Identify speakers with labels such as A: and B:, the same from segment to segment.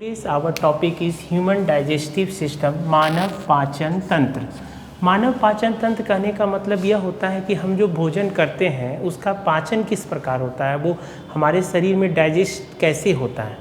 A: Our topic is human digestive system, मानव पाचन तंत्र। मानव पाचन तंत्र कहने का मतलब यह होता है कि हम जो भोजन करते हैं उसका पाचन किस प्रकार होता है, वो हमारे शरीर में डाइजेस्ट कैसे होता है।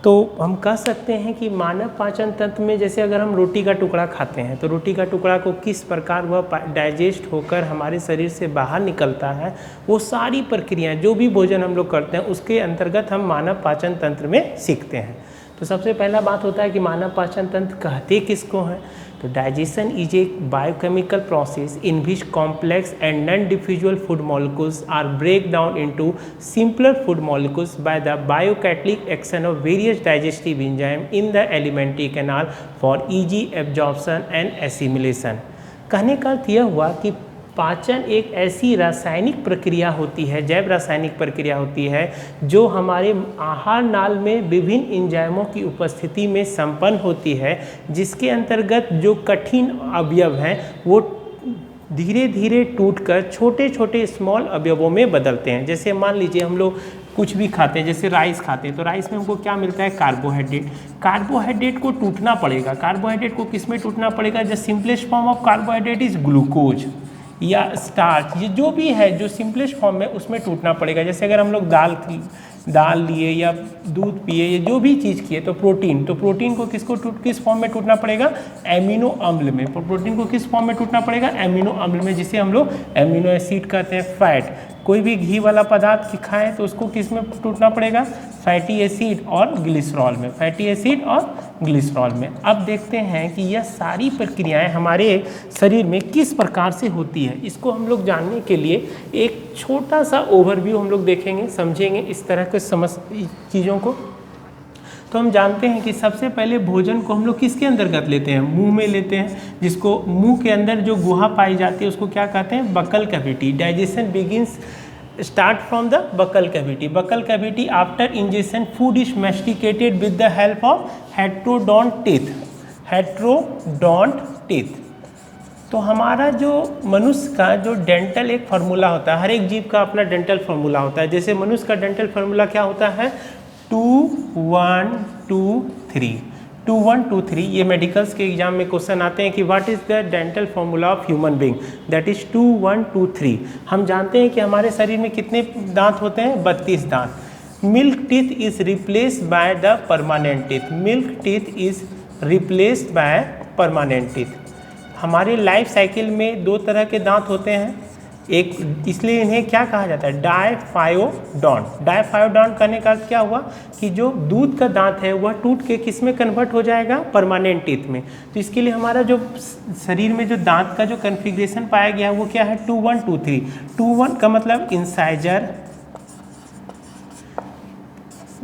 A: तो हम कह सकते हैं कि मानव पाचन तंत्र में जैसे अगर हम रोटी का टुकड़ा खाते हैं तो रोटी का टुकड़ा को किस प्रकार वह डाइजेस्ट होकर हमारे शरीर से बाहर निकलता है, वो सारी प्रक्रियाएं जो भी भोजन हम लोग करते हैं उसके अंतर्गत हम मानव पाचन तंत्र में सीखते हैं। तो सबसे पहला बात होता है कि मानव पाचन तंत्र कहते किसको हैं। तो digestion is a biochemical process in which complex and non diffusible food molecules are break down into simpler food molecules by the biocatalytic action of various digestive enzyme in the alimentary canal for easy absorption and assimilation. कहने का अर्थ यह हुआ कि पाचन एक ऐसी रासायनिक प्रक्रिया होती है, जैव रासायनिक प्रक्रिया होती है जो हमारे आहार नाल में विभिन्न एंजाइमों की उपस्थिति में संपन्न होती है, जिसके अंतर्गत जो कठिन अवयव हैं वो धीरे धीरे टूटकर छोटे छोटे स्मॉल अवयवों में बदलते हैं। जैसे मान लीजिए हम लोग कुछ भी खाते हैं, जैसे राइस खाते हैं तो राइस में हमको क्या मिलता है, कार्बोहाइड्रेट। कार्बोहाइड्रेट को टूटना पड़ेगा। कार्बोहाइड्रेट को किस में टूटना पड़ेगा? The simplest form of carbohydrate is glucose या स्टार्च, ये जो भी है जो सिंपलेस्ट फॉर्म में उसमें टूटना पड़ेगा। जैसे अगर हम लोग दाल लिए या दूध पिए या जो भी चीज़ किए तो प्रोटीन को किस फॉर्म में टूटना पड़ेगा? एमिनो अम्ल में। प्रोटीन को किस फॉर्म में टूटना पड़ेगा? एमिनो अम्ल में, जिसे हम लोग एमिनो एसिड कहते हैं। फैट, कोई भी घी वाला पदार्थ खाएं तो उसको किस में टूटना पड़ेगा? फैटी एसिड और ग्लिसरॉल में। फैटी एसिड और ग्लिसरॉल में। अब देखते हैं कि यह सारी प्रक्रियाएं हमारे शरीर में किस प्रकार से होती है। इसको हम लोग जानने के लिए एक छोटा सा ओवरव्यू हम लोग देखेंगे, समझेंगे इस तरह के चीज़ों को। तो हम जानते हैं कि सबसे पहले भोजन को हम लोग किसके अंतर्गत लेते हैं? मुंह में लेते हैं, जिसको मुंह के अंदर जो गुहा पाई जाती है उसको क्या कहते हैं? Buccal cavity. Digestion begins start from the buccal cavity. Buccal cavity after injection food is masticated with the help of heterodont teeth. Heterodont teeth. तो हमारा जो मनुष्य का जो डेंटल एक फार्मूला होता है, हर एक जीव का अपना डेंटल फार्मूला होता है। जैसे मनुष्य का डेंटल फार्मूला क्या होता है? 2 1 2 3। 2 1 2 3 ये मेडिकल्स के एग्जाम में क्वेश्चन आते हैं कि what is the dental formula of human being, that is 2 1 2 3। हम जानते हैं कि हमारे शरीर में कितने दांत होते हैं? 32 दांत। Milk teeth is replaced by the permanent teeth. Milk teeth is replaced by permanent teeth. हमारे लाइफ साइकिल में 2 तरह के दांत होते हैं, एक इसलिए इन्हें क्या कहा जाता है? डायफायोडोंट। डायफायोडोंट करने का अर्थ क्या हुआ कि जो दूध का दांत है वह टूट के किस में कन्वर्ट हो जाएगा? परमानेंट टीथ में। तो इसके लिए हमारा जो शरीर में जो दांत का जो कन्फिग्रेशन पाया गया है वो क्या है? 2 1 2 3। 2 1 का मतलब incisor,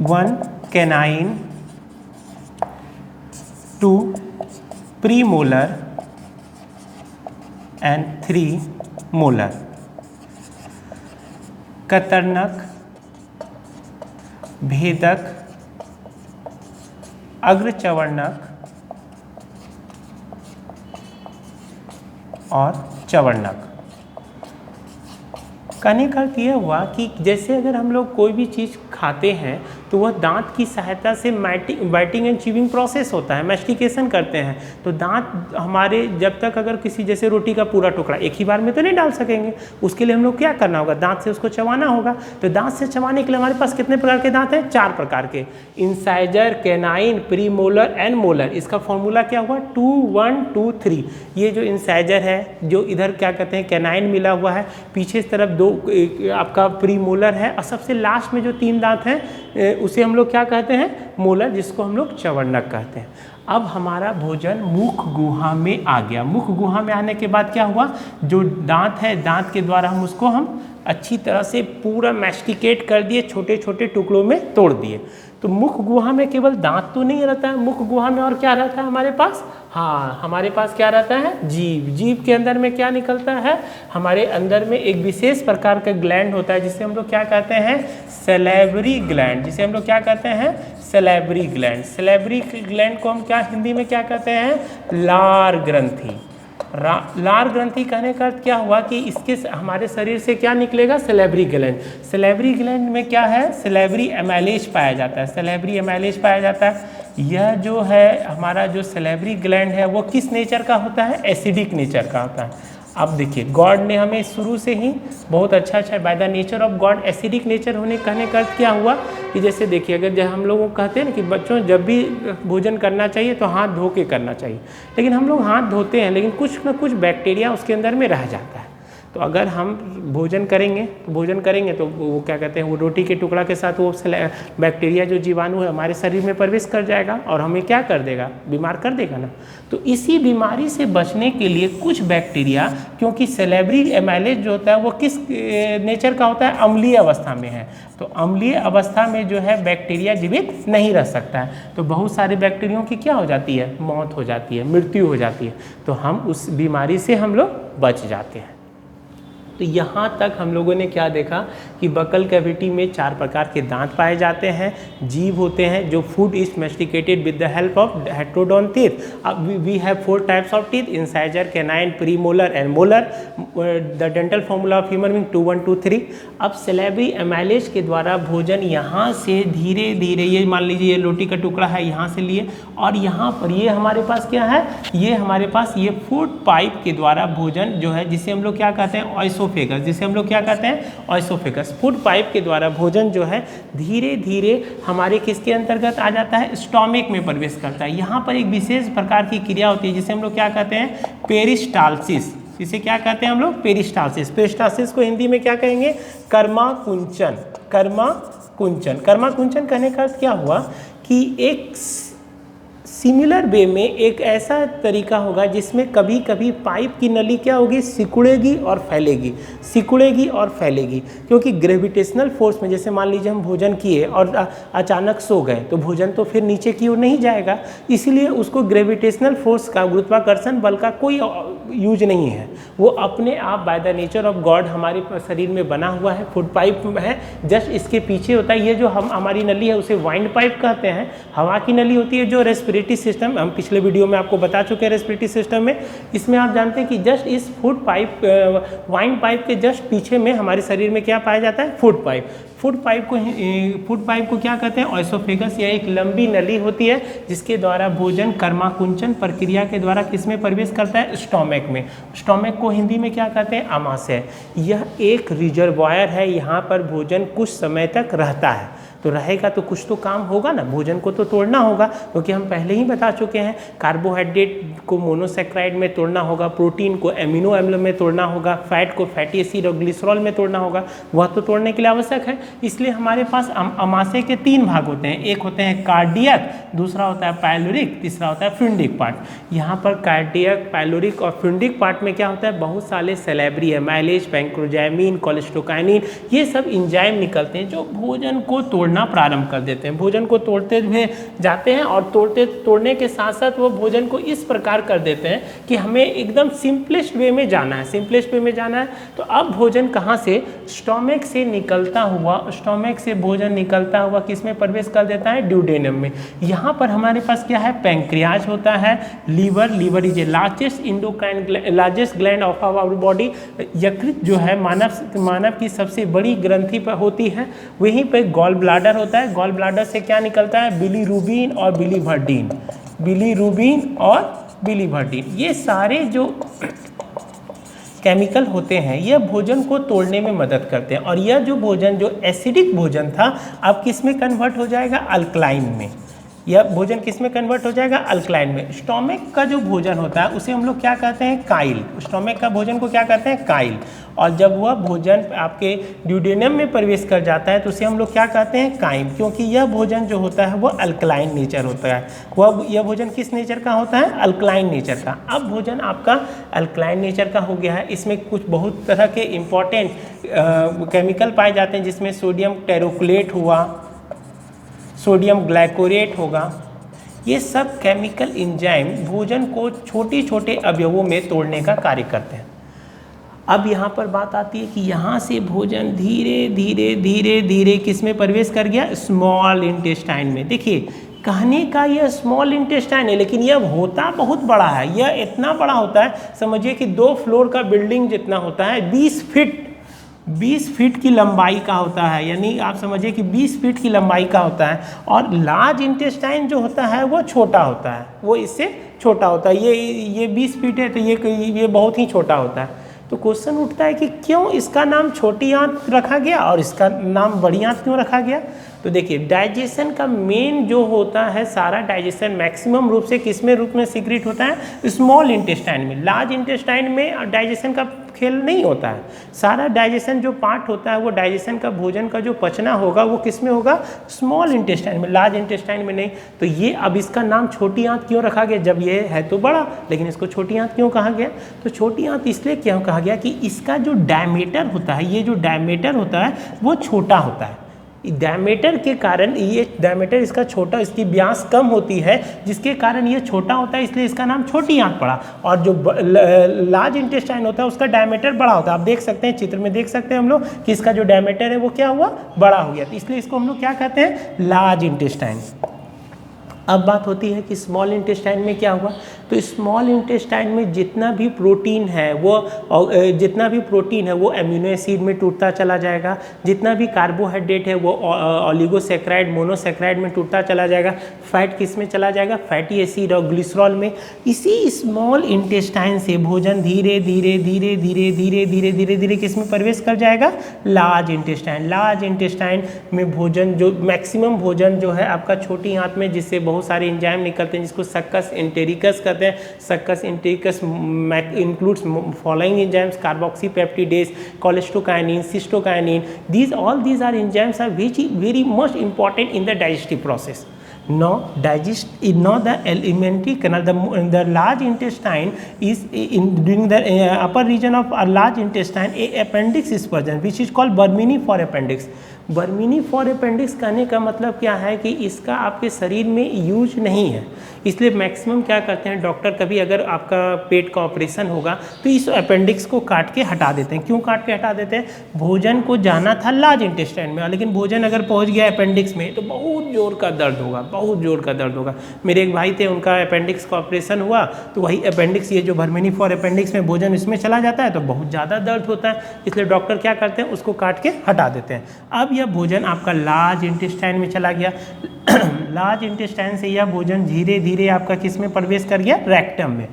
A: 1 canine, 2 premolar and 3 molar. कतरनक, भेदक, अग्रचवर्णक और चवर्णक। कहने का अर्थ यह हुआ कि जैसे अगर हम लोग कोई भी चीज़ खाते हैं तो वह दांत की सहायता से बाइटिंग एंड च्यूइंग प्रोसेस होता है, मैस्टिकेशन करते हैं। तो दांत हमारे जब तक अगर किसी जैसे रोटी का पूरा टुकड़ा एक ही बार में तो नहीं डाल सकेंगे, उसके लिए हम लोग क्या करना होगा? दांत से उसको चबाना होगा। तो दांत से चबाने के लिए हमारे पास कितने प्रकार के दांत हैं? 4 प्रकार के, incisor, canine, premolar and molar. इसका फॉर्मूला क्या हुआ? 2 1 2 3। ये जो इंसाइजर है, जो इधर क्या कहते हैं कैनाइन मिला हुआ है, पीछे इस तरफ 2 आपका प्रीमोलर है, और सबसे लास्ट में जो 3 दांत हैं उसे हम लोग क्या कहते हैं? मोलर, जिसको हम लोग चवर्णक कहते हैं। अब हमारा भोजन मुख गुहा में आ गया। मुख गुहा में आने के बाद क्या हुआ? जो दांत है, दांत के द्वारा हम अच्छी तरह से पूरा मैस्टिकेट कर दिए, छोटे छोटे टुकड़ों में तोड़ दिए। तो मुख गुहा में केवल दांत तो नहीं रहता है, मुख गुहा में और क्या रहता है हमारे पास? हाँ, हमारे पास क्या रहता है? जीभ। जीभ के अंदर में क्या निकलता है? हमारे अंदर में एक विशेष प्रकार का ग्लैंड होता है जिसे हम लोग क्या कहते हैं? Salivary gland. जिसे हम लोग क्या कहते हैं? Salivary gland. सैलिवरी ग्लैंड को हम क्या हिंदी में क्या कहते हैं? लार ग्रंथि। लार ग्रंथि कहने का अर्थ क्या हुआ कि इसके हमारे शरीर से क्या निकलेगा? Salivary gland. सैलिवरी ग्लैंड में क्या है? सैलिवरी एमाइलेज पाया जाता है। सैलिवरी एमाइलेज पाया जाता है। यह जो है हमारा जो सैलिवरी ग्लैंड है वो किस नेचर का होता है? एसिडिक नेचर का होता है। अब देखिए गॉड ने हमें शुरू से ही बहुत अच्छा by the nature of God acidic nature होने कहने का अर्थ क्या हुआ कि जैसे देखिए अगर जब हम लोग कहते हैं ना कि बच्चों जब भी भोजन करना चाहिए तो हाथ धो के करना चाहिए, लेकिन हम लोग हाथ धोते हैं लेकिन कुछ ना कुछ बैक्टीरिया उसके अंदर में रह जाता है। तो अगर हम भोजन करेंगे तो वो क्या कहते हैं, वो रोटी के टुकड़ा के साथ वो बैक्टीरिया जो जीवाणु है हमारे शरीर में प्रवेश कर जाएगा और हमें क्या कर देगा? बीमार कर देगा ना। तो इसी बीमारी से बचने के लिए कुछ बैक्टीरिया, क्योंकि सैलिवरी एमाइलेज जो होता है वो किस नेचर का होता है? अम्लीय अवस्था में है। तो अम्लीय अवस्था में जो है बैक्टीरिया जीवित नहीं रह सकता है, तो बहुत सारे बैक्टीरियों की क्या हो जाती है? मौत हो जाती है, मृत्यु हो जाती है। तो हम उस बीमारी से हम लोग बच जाते हैं। तो यहाँ तक हम लोगों ने क्या देखा कि बकल कैविटी में 4 प्रकार के दांत पाए जाते हैं, जीभ होते हैं जो food is masticated with the help of heterodont teeth. अब we have 4 types of teeth, incisor, canine, premolar and molar. The dental formula of human being 2 1 2 3। अब सैलिवरी एमाइलेज के द्वारा भोजन यहाँ से धीरे धीरे, ये मान लीजिए ये रोटी का टुकड़ा है, यहाँ से लिए और यहाँ पर ये हमारे पास क्या है? ये हमारे पास ये फूड पाइप के द्वारा भोजन जो है, जिसे हम लोग क्या कहते हैं? ऑइसोफेगस, जिसे हम लोग क्या कहते हैं? ऑइसोफेगस। फूड पाइप के द्वारा भोजन जो है धीरे धीरे हमारे किसके अंतर्गत आ जाता है? स्टोमक में प्रवेश करता है। यहाँ पर एक विशेष प्रकार की क्रिया होती है जिसे हम लोग क्या कहते हैं? पेरिस्टाल्सिस। इसे क्या कहते हैं हम लोग? पेरिस्टाल्सिस। पेरिस्टाल्सिस को हिंदी में क्या कहेंगे? कर्माकुंचन। कर्माकुंचन। कर्माकुंचन कहने का अर्थ क्या हुआ कि एक सिमिलर वे में एक ऐसा तरीका होगा जिसमें कभी कभी पाइप की नली क्या होगी? सिकुड़ेगी और फैलेगी, सिकुड़ेगी और फैलेगी, क्योंकि ग्रेविटेशनल फोर्स में, जैसे मान लीजिए हम भोजन किए और अचानक सो गए तो भोजन तो फिर नीचे की ओर नहीं जाएगा, इसलिए उसको ग्रेविटेशनल फोर्स का, गुरुत्वाकर्षण बल का कोई यूज नहीं है। वो अपने आप by the nature of God हमारे शरीर में बना हुआ है। फूड पाइप है, जस्ट इसके पीछे होता है ये जो हमारी नली है उसे वाइंड पाइप कहते हैं। हवा की नली होती है जो रेस्पिरेटरी सिस्टम, हम पिछले वीडियो में आपको बता चुके हैं रेस्पिरेटरी सिस्टम में। इसमें आप जानते हैं कि जस्ट इस फूड पाइप, वाइंड पाइप के जस्ट पीछे में हमारे शरीर में क्या पाया जाता है? Food pipe. फूड पाइप को क्या कहते हैं? ऑइसोफेगस। यह एक लंबी नली होती है जिसके द्वारा भोजन कर्माकुंचन प्रक्रिया के द्वारा किसमें प्रवेश करता है? स्टोमक में। स्टोमक को हिंदी में क्या कहते हैं? आमाशय। यह एक रिजर्वायर है, यहाँ पर भोजन कुछ समय तक रहता है। तो रहेगा तो कुछ तो काम होगा ना, भोजन को तो तोड़ना होगा, क्योंकि हम पहले ही बता चुके हैं कार्बोहाइड्रेट को मोनोसेक्राइड में तोड़ना होगा, प्रोटीन को एमिनो एम्ल में तोड़ना होगा, फैट को फैटी एसिड और ग्लिसरॉल में तोड़ना होगा। वह तो तोड़ने के लिए आवश्यक है। इसलिए हमारे पास आमाशय के 3 भाग होते हैं। एक होते हैं कार्डियक, दूसरा होता है पाइलोरिक, तीसरा होता है फिंडिक पार्ट। यहाँ पर कार्डियक, पाइलोरिक और फिंडिक पार्ट में क्या होता है? बहुत सारे सैलिवरी एमाइलेज, पैंक्रोजाइमिन, कोलेस्टोकाइनिन, ये सब एंजाइम निकलते हैं जो भोजन को तोड़ना प्रारंभ कर देते हैं। भोजन को तोड़ते हुए जाते हैं और तोड़ने के साथ साथ वो भोजन को इस प्रकार कर देते हैं कि हमें एकदम सिंपलेस्ट वे में जाना है, सिंपलेस्ट वे में जाना है। तो अब भोजन कहाँ से? स्टोमक से निकलता हुआ, स्टोमक से भोजन निकलता हुआ किस में प्रवेश कर देता है? ड्यूडेनम में। यहाँ पर हमारे पास क्या है? पैंक्रियाज होता है, liver, liver is a largest endocrine, largest gland of our body. यकृत जो है मानव की सबसे बड़ी ग्रंथि पर होती है। वहीं पर गॉल ब्लाडर होता है, गॉल ब्लाडर से क्या निकलता है? बिलीरुबिन और बिलीवर्डिन। बिलीरुबिन और बिलीवर्डिन, ये सारे जो केमिकल होते हैं यह भोजन को तोड़ने में मदद करते हैं। और यह जो भोजन, जो एसिडिक भोजन था, अब किस में कन्वर्ट हो जाएगा? अल्कलाइन में। यह भोजन किस में कन्वर्ट हो जाएगा? अल्कलाइन में। स्टोमक का जो भोजन होता है उसे हम लोग क्या कहते हैं? काइल। स्टोमक का भोजन को क्या कहते हैं? काइल। और जब वह भोजन आपके ड्यूडेनम में प्रवेश कर जाता है तो उसे हम लोग क्या कहते हैं? काइम, क्योंकि यह भोजन जो होता है वह अल्कलाइन नेचर होता है। यह भोजन किस नेचर का होता है? अल्कलाइन नेचर का। अब भोजन आपका अल्कलाइन नेचर का हो गया है। इसमें कुछ बहुत तरह के इम्पॉर्टेंट केमिकल पाए जाते हैं, जिसमें सोडियम टेरोक्लेट हुआ, सोडियम ग्लाइकोरेट होगा। ये सब केमिकल एंजाइम भोजन को छोटे छोटे अवयवों में तोड़ने का कार्य करते हैं। अब यहाँ पर बात आती है कि यहाँ से भोजन धीरे धीरे धीरे धीरे किस में प्रवेश कर गया? स्मॉल इंटेस्टाइन में। देखिए कहने का यह स्मॉल इंटेस्टाइन है, लेकिन यह होता बहुत बड़ा है। यह इतना बड़ा होता है, समझिए कि 2 फ्लोर का बिल्डिंग जितना होता है, 20 फीट 20 फीट की लंबाई का होता है, यानी आप समझिए कि 20 फीट की लंबाई का होता है। और लार्ज इंटेस्टाइन जो होता है वो छोटा होता है, वो इससे छोटा होता है। ये 20 फीट है तो ये बहुत ही छोटा होता है। तो क्वेश्चन उठता है कि क्यों इसका नाम छोटी आंत रखा गया और इसका नाम बड़ी आंत क्यों रखा गया। तो देखिए, डाइजेशन का मेन जो होता है, सारा डाइजेशन मैक्सिमम रूप से किस में रूप में सीक्रेट होता है, स्मॉल इंटेस्टाइन में। लार्ज इंटेस्टाइन में डाइजेशन का खेल नहीं होता है। सारा डाइजेशन जो पार्ट होता है वो डाइजेशन का, भोजन का जो पचना होगा वो किस में होगा, स्मॉल इंटेस्टाइन में, लार्ज इंटेस्टाइन में नहीं। तो ये अब इसका नाम छोटी आंत क्यों रखा गया, जब ये है तो बड़ा, लेकिन इसको छोटी आंत क्यों कहा गया। तो छोटी आंत इसलिए क्यों कहा गया कि इसका जो डायमीटर होता है, ये जो डायमीटर होता है वो छोटा होता है। डायमीटर के कारण, ये डायमीटर इसका छोटा, इसकी व्यास कम होती है, जिसके कारण ये छोटा होता है, इसलिए इसका नाम छोटी आंत पड़ा। और जो लार्ज इंटेस्टाइन होता है उसका डायमीटर बड़ा होता है। आप देख सकते हैं, चित्र में देख सकते हैं हम लोग कि इसका जो डायमीटर है वो क्या हुआ, बड़ा हो गया, तो इसलिए इसको हम लोग क्या कहते हैं, लार्ज इंटेस्टाइन। अब बात होती है कि स्मॉल इंटेस्टाइन में क्या हुआ। तो स्मॉल इंटेस्टाइन में जितना भी प्रोटीन है वो एमिनो एसिड में टूटता चला जाएगा। जितना भी कार्बोहाइड्रेट है वो ओलिगोसैकेराइड, मोनोसैकेराइड में टूटता चला जाएगा। फैट किस में चला जाएगा, फैटी एसिड और ग्लिसरॉल में। इसी स्मॉल इंटेस्टाइन से भोजन धीरे धीरे धीरे धीरे धीरे धीरे धीरे धीरे किस में प्रवेश कर जाएगा, लार्ज इंटेस्टाइन। लार्ज इंटेस्टाइन में भोजन, जो मैक्सिमम भोजन जो है आपका छोटी आंत में, जिससे बहुत सारे एंजाइम निकलते हैं, जिसको सक्कस एंटेरिकस कहते हैं। Succus entericus includes following enzymes, carboxypeptidase, cholecystokinin, cystokinin. all these are enzymes are very much important in the digestive process. Now the alimentary canal, the large intestine is during the upper region of large intestine, a appendix is present which is called Burmini-4 appendix. Burmini-4 appendix कहने का मतलब क्या है कि इसका आपके शरीर में यूज नहीं है, इसलिए मैक्सिमम क्या करते हैं डॉक्टर, कभी अगर आपका पेट का ऑपरेशन होगा तो इस अपेंडिक्स को काट के हटा देते हैं। क्यों काट के हटा देते हैं, भोजन को जाना था लार्ज इंटेस्टाइन में, लेकिन भोजन अगर पहुंच गया अपेंडिक्स में तो बहुत जोर का दर्द होगा, बहुत जोर का दर्द होगा। मेरे एक भाई थे, उनका अपेंडिक्स का ऑपरेशन हुआ, तो वही अपेंडिक्स, ये जो Burmini-4 अपेंडिक्स में भोजन इसमें चला जाता है तो बहुत ज़्यादा दर्द होता है, इसलिए डॉक्टर क्या करते हैं, उसको काट के हटा देते हैं। अब यह भोजन आपका लार्ज इंटेस्टाइन में चला गया। लार्ज इंटेस्टाइन से यह भोजन धीरे धीरे आपका किस में प्रवेश कर गया, रेक्टम में।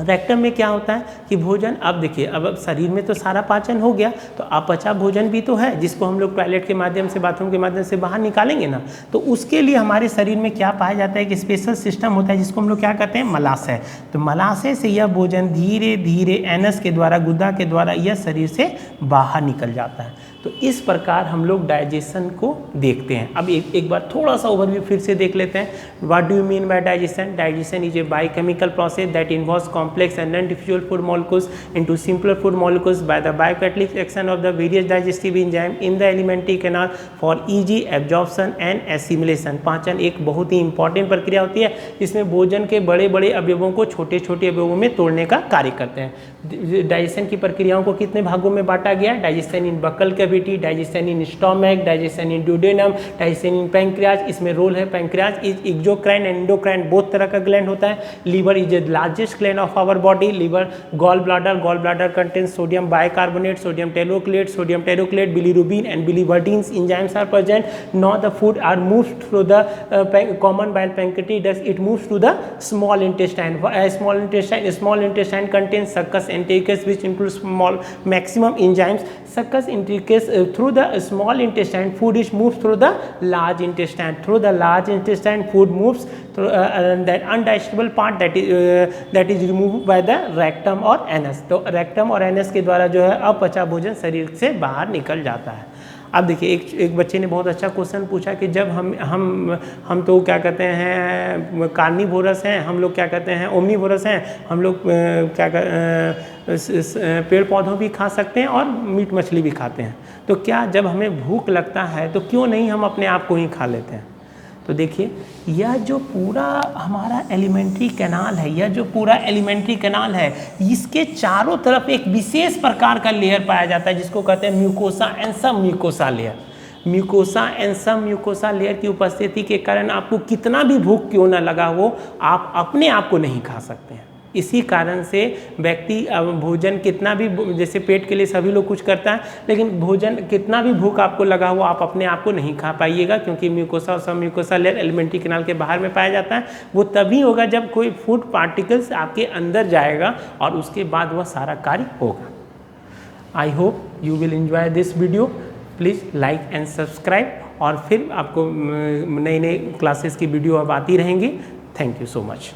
A: रेक्टम में क्या होता है कि भोजन, अब देखिए, अब शरीर में तो सारा पाचन हो गया, तो अपचा भोजन भी तो है, जिसको हम लोग टॉयलेट के माध्यम से, बाथरूम के माध्यम से बाहर निकालेंगे ना, तो उसके लिए हमारे शरीर में क्या पाया जाता है कि स्पेशल सिस्टम होता है, जिसको हम लोग क्या कहते हैं, मलाशय। तो मलाशय से यह भोजन धीरे धीरे एनस के द्वारा, गुदा के द्वारा यह शरीर से बाहर निकल जाता है। तो इस प्रकार हम लोग डाइजेशन को देखते हैं। अब एक बार थोड़ा सा ओवरव्यू फिर से देख लेते हैं। What do you mean by digestion? Digestion is a biochemical process that involves complex and non-diffusible food molecules into simpler food molecules by the biocatalytic action of the various digestive enzymes in the alimentary canal for easy absorption and assimilation। पाचन एक बहुत ही important प्रक्रिया होती है, इसमें भोजन के बड़े बड़े अवयवों को छोटे छोटे अवयवों में तोड़ने का कार्य करते हैं। डाइजेशन की प्रक्रियाओं को कितने भागों में बांटा गया? Digestion in buccal cavity, digestion in stomach, digestion in duodenum, digestion in pancreas. इसमें रोल है, pancreas is exocrine and endocrine, both तरह का ग्लैंड होता है। Liver is the largest gland of our body, liver. Gall bladder contains sodium bicarbonate, sodium taurocholate, bilirubin and bilirubine's enzymes are present. Now the food are moved through the common bile pancreas, thus it moves to the small intestine. Small intestine contains succus entericus, which includes small maximum enzymes. Succus entericus through the small intestine, food is moved through the large intestine. Through the large intestine, food moves through that undigestible part that is removed by the rectum और anus. तो rectum और anus के द्वारा जो है अपचा भोजन शरीर से बाहर निकल जाता है। अब देखिए, एक बच्चे ने बहुत अच्छा क्वेश्चन पूछा कि जब हम तो क्या कहते हैं कार्निवोरस हैं, हम लोग क्या कहते हैं ओमनीवोरस हैं, हम लोग पेड़ पौधों भी खा सकते हैं और मीट मछली भी खाते हैं, तो क्या जब हमें भूख लगता है तो क्यों नहीं हम अपने आप को ही खा लेते हैं? तो देखिए, यह जो पूरा हमारा एलिमेंट्री कैनाल है, इसके चारों तरफ एक विशेष प्रकार का लेयर पाया जाता है, जिसको कहते हैं म्यूकोसा एंड सब म्यूकोसा लेयर। म्यूकोसा एंड सब म्यूकोसा लेयर की उपस्थिति के कारण आपको कितना भी भूख क्यों ना लगा हो, आप अपने आप को नहीं खा सकते हैं। इसी कारण से व्यक्ति भोजन कितना भी, जैसे पेट के लिए सभी लोग कुछ करता है, लेकिन भोजन कितना भी भूख आपको लगा हो आप अपने आप को नहीं खा पाइएगा, क्योंकि म्यूकोसा और सब म्यूकोसा लेयर एलिमेंट्री कैनाल के बाहर में पाया जाता है। वो तभी होगा जब कोई फूड पार्टिकल्स आपके अंदर जाएगा और उसके बाद वह सारा कार्य होगा। I hope you will enjoy this video. Please like and subscribe, और फिर आपको नए नए क्लासेस की वीडियो अब आती रहेंगी। Thank you so much.